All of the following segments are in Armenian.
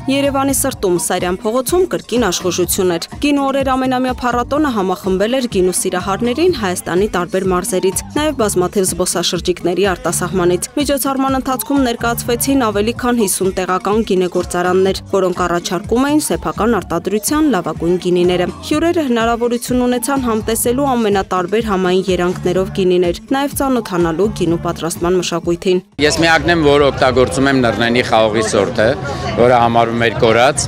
Երևանի սրտում Սարյան փողոցում կրկին աշխուժություն էր։ Գինու օրեր ամենամյա փառատոնը համախմբել էր գինու սիրահարներին Հայաստանի տարբեր մարզերից, նաև բազմաթիվ զբոսաշրջիկների արտասահմանից։ Միջոցառման ընթացքում ներկայացվեցին ավելի քան 50 տեղական գինեգործարաններ, որոնք առաջարկում էին սեփական արտադրության լավագույն գինիները։ Հյուրերը հնարավորություն ունեցան համտեսելու ամենատարբեր համային երանգներով գինիներ, նաև ծանոթանալու գինու պատրաստման մշակույթին։ Ես միակն եմ, որ օգտագործում եմ նռնենի խաղողի սորտը, որը համարվում է կորած,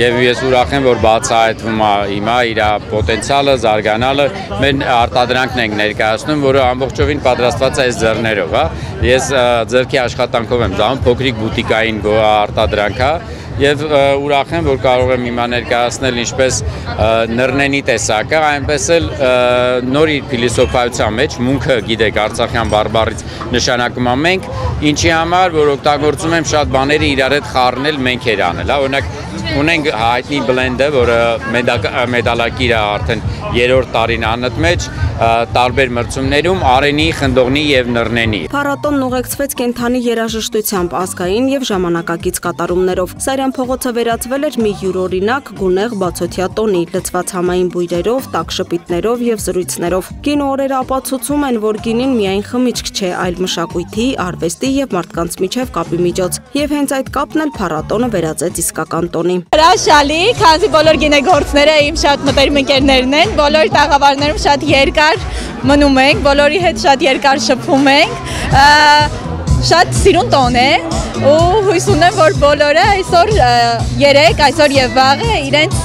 եւ ես ուրախ եմ, որ բացահայտվում է հիմա իր պոտենցիալը, զարգանալը, մենք արտադրանքն ենք ներկայացնում, որը ամբողջովին պատրաստված է այս ձեռներով, հա։ Ես ձեռքի աշխատանքով եմ զբաղվում, փոքրիկ բուտիկային արտադրանք է, եւ ուրախ եմ, որ կարող եմ հիմա ներկայացնել ինչպես նռնենի տեսակը, այնպես էլ նոր իր փիլիսոփայության մեջ մունքը, գիտեք, արցախյան բարբառից նշանակում է մենք, ինչի համար, որ օգտագործում եմ շատ բաները իրար հետ խառնել, մենք էր անել, հա, օրինակ ունենք հայտնի բլենդը, որը մեդալակիր է արդեն 3-րդ տարին անըտ մեջ, տարբեր մրցումներում արենի, խնդողնի եւ նռնենի։ Փառատոնն ուղեկցվեց կենդանի երաժշտությամբ, ազգային եւ ժամանակակից կատարումներով։ Սարյան փողոցը վերածվել էր մի յուրօրինակ գունեղ բացօթյա տոնի, լցված համային բույրերով, տաք շպիտներով եւ զրույցներով։ Գինու օրերը ապացուցում են, որ գինին միայն խմիչք չէ, այլ մշակույթի, արվեստի եւ մարդկանց միջև կապի միջոց։ Եվ հենց այդ կապն էլ փառատոնը վերածեց իսկական տոնի։ Հրաշալի, քանզի բոլոր գինեգործները իմ շատ մտերիմ ընկերներն են, բոլոր տաղավարներում շատ երկար մնում ենք, բոլորի հետ շատ երկար շփվում ենք, շատ սիրուն տոն է ու հույս ունեմ, որ բոլորը այսօր երեկ, այսօր եւ վաղը իրենց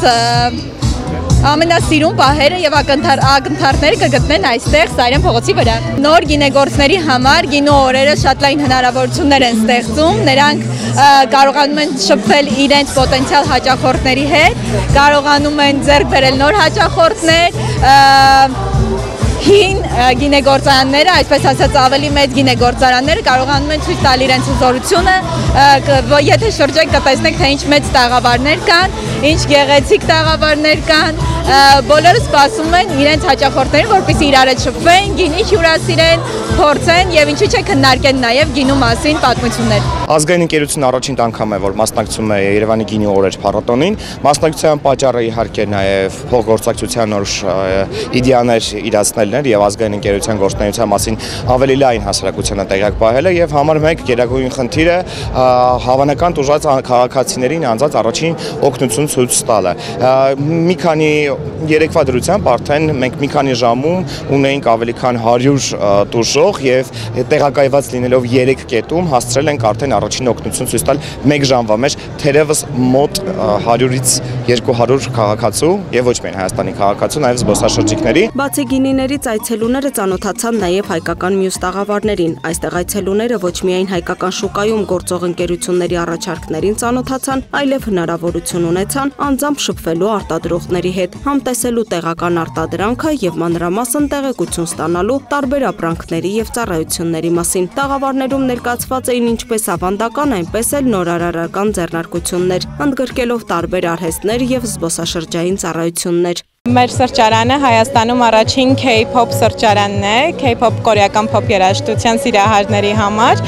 ամենասիրուն պահերը եւ ակնթարթները կգտնեն այստեղ Սարյան փողոցի վրա։ Նոր գինեգործների համար գինու օրերը շատ լայն հնարավորություններ են ստեղծում, նրանք կարողանում են շփվել իրենց պոտենցիալ հաճախորդների հետ, կարողանում են ձեռք բերել նոր հաճախորդներ, հին գինեգործարանները, այսպես ասած ավելի մեծ գինեգործարանները կարողանում են ցույց տալ իրենց հզորությունը, եթե շրջեք կտեսնեք, թե ինչ մեծ տաղավարներ կան, ինչ գեղեցիկ տաղավարներ կան, բոլորը սպասում են իրենց հաճախորդներին, որպեսզի իրար հետ շփվեն, գինի հյուրասիրեն, փորձեն եւ ինչու՞ չէ քննարկեն նաեւ գինու մասին պատմություններ։ Ազգային ընկերությունը առաջին անգամ է, որ մասնակցում է Երևանի գինու օրեր փառատոնին, մասնակցության պատճառը իհարկե նաեւ փոխգործակցության նոր իդեաներ իրացնելն էր եւ ազգային ընկերության գործունեության մասին ավելի լայն հասարակությանը տեղյակ պահելը եւ համար 1 գերագույն խնդիրը հավանական տուժած քաղաքացիներին անձած առաջին օգնություն ցույց տալը։ Մի քանի երեկվա դրությամբ արդեն մենք մի քանի ժամում ունեինք ավելի քան 100 տուժող եւ տեղակայված լինելով 3 կետում հասցրել ենք արդեն առաջին օգնություն ցույց տալ 1 ժամվա մեջ, թերևս մոտ 100-ից 200 քաղաքացու եւ ոչ միայն Հայաստանի քաղաքացու, նաեւ զբոսաշրջիկների։ Բացի գինիներից այցելուները ծանոթացան նաեւ հայկական մյուս տաղավարներին։ Այստեղ այցելուները ոչ միայն հայկական շուկայում գործող ընկերությունների առաջարկներին ծանոթացան, այլև հնարավորություն ունեցան անձամբ շփվելու արտադրողների հետ, համտեսելու տեղական արտադրանքը եւ մանրամասն տեղեկություն ստանալու տարբեր ապրանքների եւ ծառայությունների մասին։ Տաղավարներում ներկայացված էին ինչպես ավանդական, այնպես էլ նորարարական ձեռնարկություններ, ընդգրկելով տարբեր արհեստներ եւ զբոսաշրջային ծառայություններ։ Մեր սրճարանը Հայաստանում առաջին K-pop սրճարանն է, K-pop կորեական pop երաժշտության սիրահարների համար։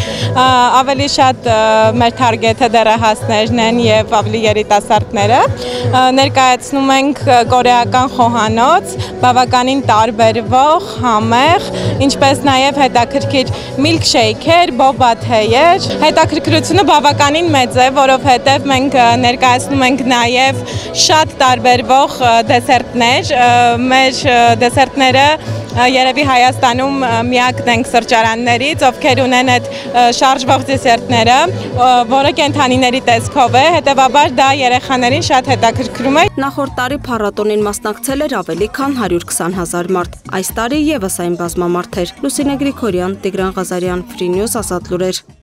Ավելի շատ մեր թարգեթը դեռահասներն են եւ ավելի երիտասարդները։ Ներկայացնում ենք կորեական խոհանոց, բավականին տարբերվող, համեղ, ինչպես նաեւ հետաքրքիր milkshake-եր, boba tea-եր։ Հետաքրքրությունը բավականին մեծ է, որովհետեւ մենք ներկայացնում ենք նաեւ շատ տարբերվող դեսերտներ։ Մեր դեսերտները երևի Հայաստանում միակն ենք սրճարաններից, ովքեր ունեն այդ շարժվող դեսերտները, որը կենդանիների տեսքով է, հետևաբար դա երեխաներին շատ հետաքրքրում է։ Նախորդ տարի փառատոնին մասնակցել էր ավելի քան 120,000 մարդ։ Այս տարի եւս այն բազմամարդ էր։ Լուսինե Գրիգորյան, Տիգրան Ղազարյան, Free News, Ազատ լուրեր։